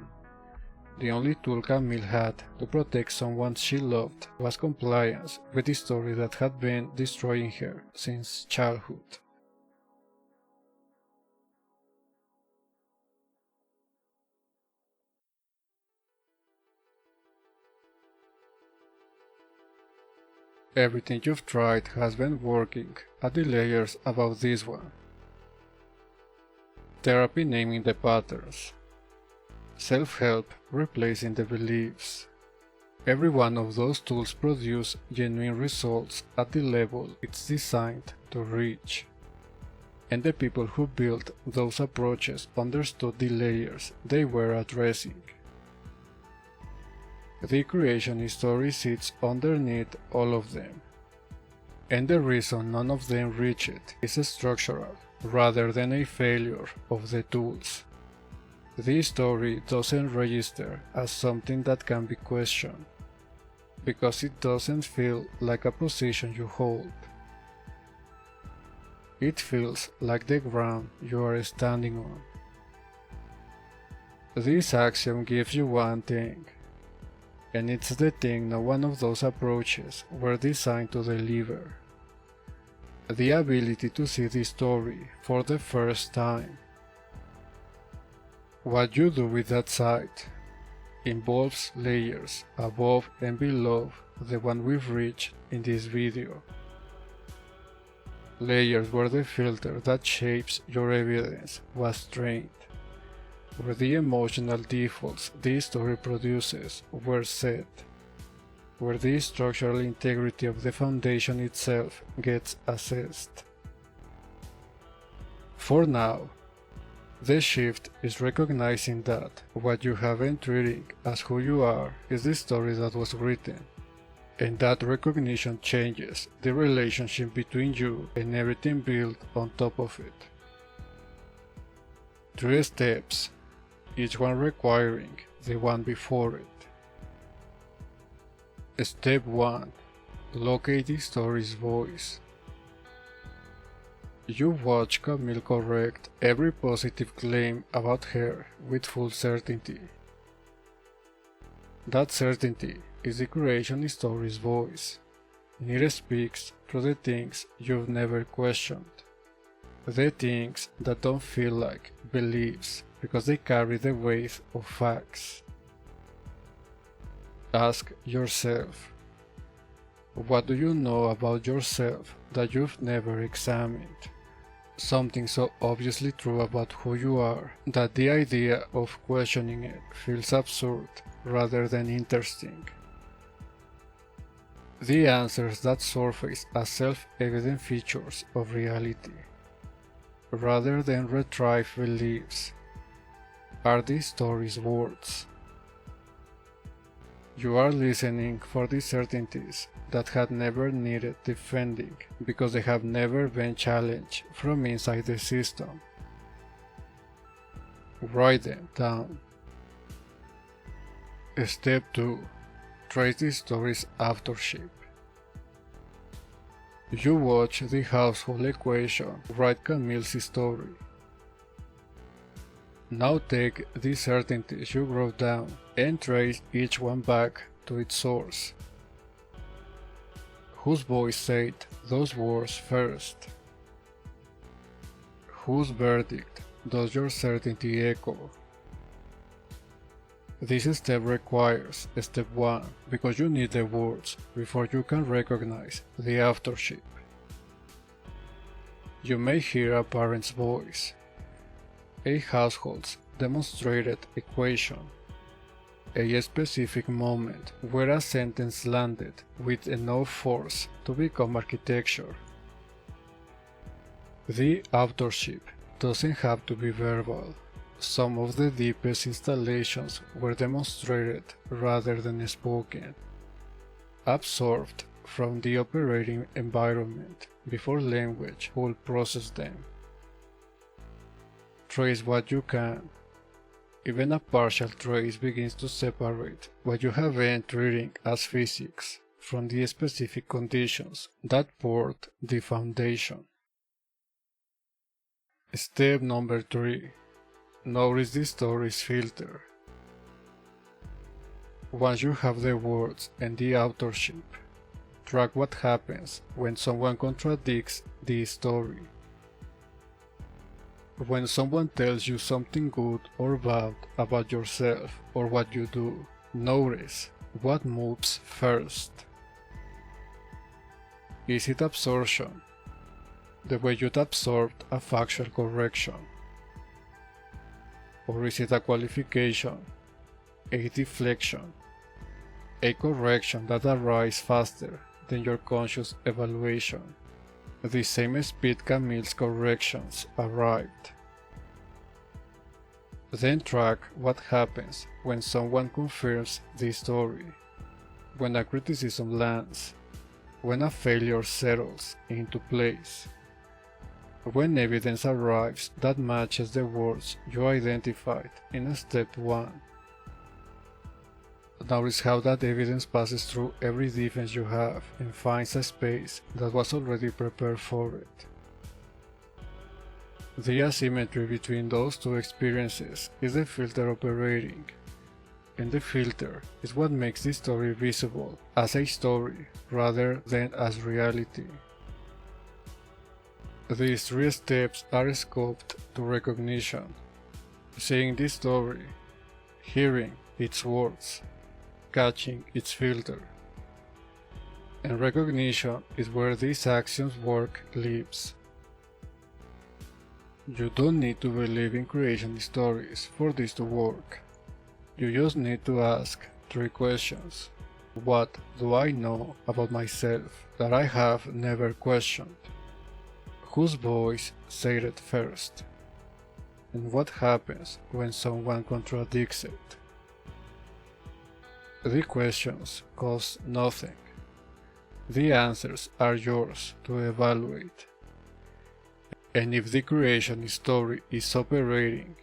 the only tool Camille had to protect someone she loved was compliance with the story that had been destroying her since childhood. Everything you've tried has been working at the layers above this one. Therapy naming the patterns. Self-help replacing the beliefs. Every one of those tools produce genuine results at the level it's designed to reach. And the people who built those approaches understood the layers they were addressing. The creation story sits underneath all of them. And the reason none of them reach it is structural, rather than a failure of the tools. The story doesn't register as something that can be questioned, because it doesn't feel like a position you hold. It feels like the ground you are standing on. This axiom gives you one thing, and it's the thing no one of those approaches were designed to deliver. The ability to see the story for the first time. What you do with that sight involves layers above and below the one we've reached in this video. Layers where the filter that shapes your evidence was trained, where the emotional defaults this story produces were set, where the structural integrity of the foundation itself gets assessed. For now, the shift is recognizing that what you have been treating as who you are is the story that was written, and that recognition changes the relationship between you and everything built on top of it. 3 steps, each one requiring the one before it. Step 1. Locate the story's voice. You watch Camille correct every positive claim about her with full certainty. That certainty is the creation story's voice, and it speaks through the things you've never questioned, the things that don't feel like beliefs because they carry the weight of facts. Ask yourself, what do you know about yourself that you've never examined? Something so obviously true about who you are that the idea of questioning it feels absurd rather than interesting. The answers that surface as self-evident features of reality, rather than retrieved beliefs, are the story's words. You are listening for the certainties that had never needed defending because they have never been challenged from inside the system. Write them down. Step 2. Trace the story's authorship. You watch the household equation write Camille's story. Now take the certainties you wrote down and trace each one back to its source. Whose voice said those words first? Whose verdict does your certainty echo? This step requires step 1 because you need the words before you can recognize the authorship. You may hear a parent's voice, a household's demonstrated equation, a specific moment where a sentence landed with enough force to become architecture. The authorship doesn't have to be verbal. Some of the deepest installations were demonstrated rather than spoken, absorbed from the operating environment before language will process them. Trace what you can. Even a partial trace begins to separate what you have been treating as physics from the specific conditions that poured the foundation. Step number 3. Notice the story's filter. Once you have the words and the authorship, track what happens when someone contradicts the story. When someone tells you something good or bad about yourself or what you do, notice what moves first. Is it absorption? The way you'd absorbed a factual correction? Or is it a qualification, a deflection, a correction that arrives faster than your conscious evaluation? The same speed Camille's corrections arrived. Then track what happens when someone confirms the story, when a criticism lands, when a failure settles into place, when evidence arrives that matches the words you identified in step 1. Notice how that evidence passes through every defense you have and finds a space that was already prepared for it. The asymmetry between those two experiences is the filter operating, and the filter is what makes the story visible as a story rather than as reality. These 3 steps are scoped to recognition: seeing the story, hearing its words, catching its filter. And recognition is where this action's work lives. You don't need to believe in creation stories for this to work. You just need to ask 3 questions. What do I know about myself that I have never questioned? Whose voice said it first? And what happens when someone contradicts it? The questions cost nothing. The answers are yours to evaluate. And if the creation story is operating,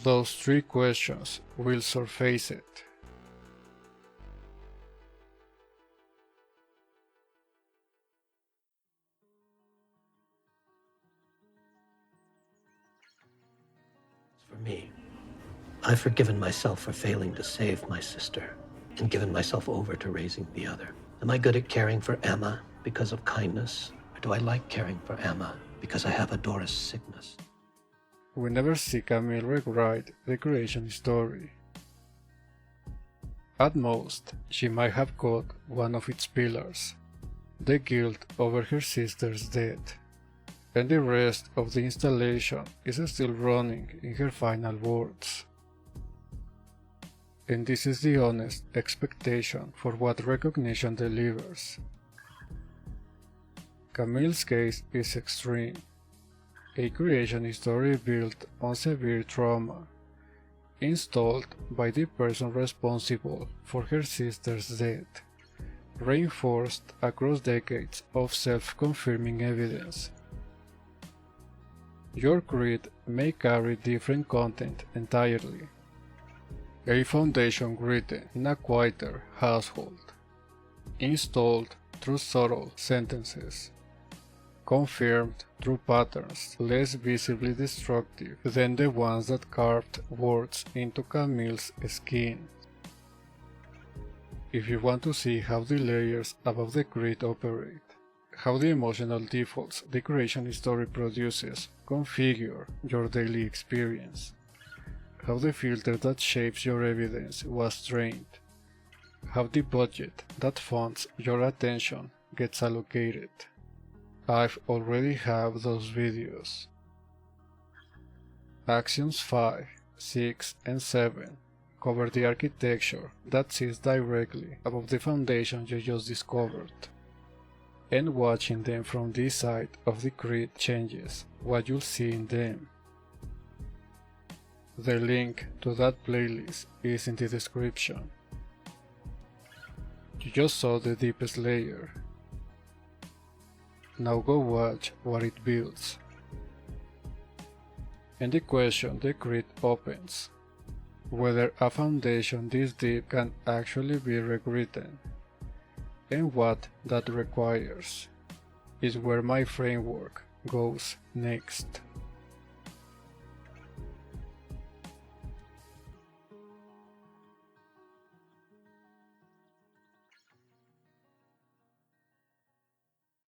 those 3 questions will surface it. For me, I've forgiven myself for failing to save my sister and given myself over to raising the other. Am I good at caring for Emma because of kindness? Or do I like caring for Emma because I have a Doris sickness? We never see Camille rewrite the creation story. At most, she might have caught one of its pillars, the guilt over her sister's death, and the rest of the installation is still running in her final words. And this is the honest expectation for what recognition delivers. Camille's case is extreme. A creation story built on severe trauma, installed by the person responsible for her sister's death, reinforced across decades of self-confirming evidence. Your creed may carry different content entirely. A foundation written in a quieter household, installed through subtle sentences, confirmed through patterns less visibly destructive than the ones that carved words into Camille's skin. If you want to see how the layers above the grid operate, how the emotional defaults the creation story produces configure your daily experience, how the filter that shapes your evidence was trained, how the budget that funds your attention gets allocated, I've already have those videos. Actions 5, 6, and 7 cover the architecture that sits directly above the foundation you just discovered, and watching them from this side of the grid changes what you'll see in them. The link to that playlist is in the description. You just saw the deepest layer. Now go watch what it builds. And the question the grid opens: whether a foundation this deep can actually be rewritten, and what that requires, is where my framework goes next.